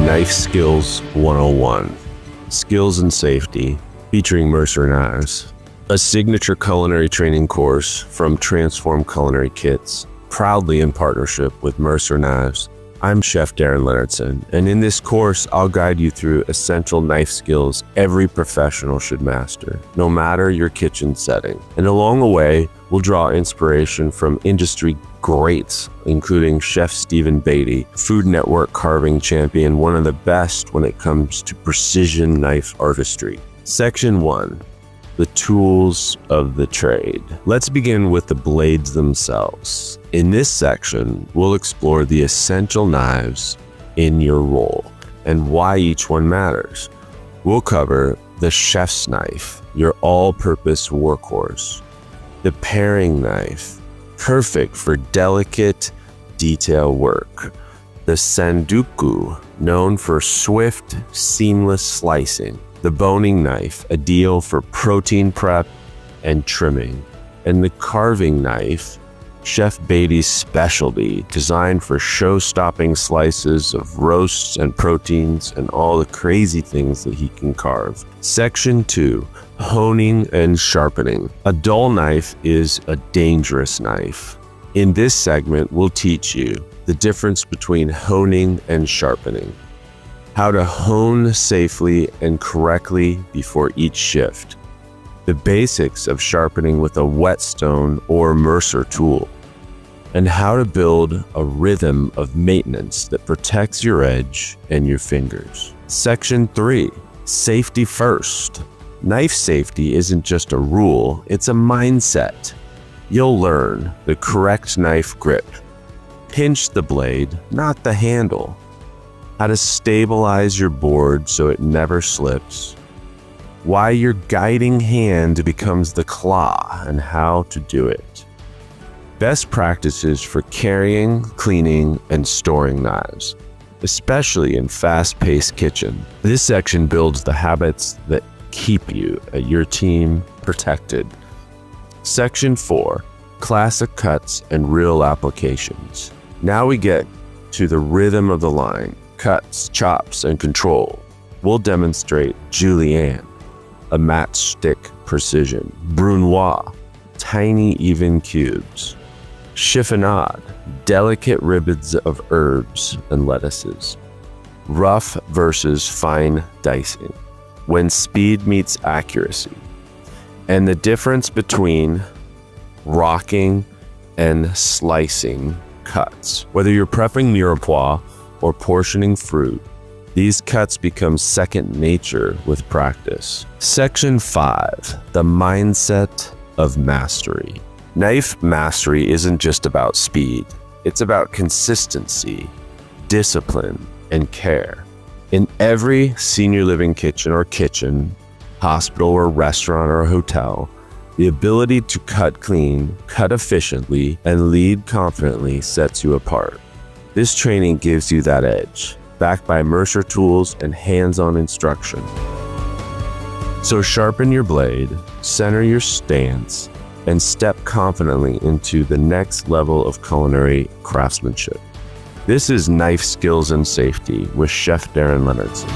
Knife Skills 101, Skills and Safety, featuring Mercer Knives, a signature culinary training course from Transform Culinary Kits, proudly in partnership with Mercer Knives. I'm Chef Darren Leonardson, and in this course, I'll guide you through essential knife skills every professional should master, no matter your kitchen setting. And along the way, we'll draw inspiration from industry greats, including Chef Stephen Beatty, Food Network carving champion, one of the best when it comes to precision knife artistry. Section 1. The tools of the trade. Let's begin with the blades themselves. In this section, we'll explore the essential knives in your role and why each one matters. We'll cover the chef's knife, your all-purpose workhorse, the paring knife, perfect for delicate detail work, the sanduku, known for swift, seamless slicing, the boning knife, ideal for protein prep and trimming, and the carving knife, Chef Beatty's specialty, designed for show-stopping slices of roasts and proteins and all the crazy things that he can carve. Section 2. Honing and sharpening. A dull knife is a dangerous knife. In this segment, we'll teach you the difference between honing and sharpening, how to hone safely and correctly before each shift, the basics of sharpening with a whetstone or Mercer tool, and how to build a rhythm of maintenance that protects your edge and your fingers. Section 3. Safety first. Knife safety isn't just a rule, it's a mindset. You'll learn the correct knife grip, pinch the blade, not the handle, how to stabilize your board so it never slips, why your guiding hand becomes the claw, and how to do it. Best practices for carrying, cleaning, and storing knives, especially in fast-paced kitchen. This section builds the habits that keep you and your team protected. Section 4. Classic cuts and real applications. Now we get to the rhythm of the line. Cuts, chops, and control. We'll demonstrate julienne, a matchstick precision, brunoise, tiny even cubes, chiffonade, delicate ribbons of herbs and lettuces, rough versus fine dicing, when speed meets accuracy, and the difference between rocking and slicing cuts. Whether you're prepping mirepoix or portioning fruit, these cuts become second nature with practice. Section 5. The mindset of mastery. Knife mastery isn't just about speed. It's about consistency, discipline, and care. In every senior living kitchen, hospital or restaurant or hotel, the ability to cut clean, cut efficiently, and lead confidently sets you apart. This training gives you that edge, backed by Mercer tools and hands-on instruction. So sharpen your blade, center your stance, and step confidently into the next level of culinary craftsmanship. This is Knife Skills and Safety with Chef Darren Leonardson.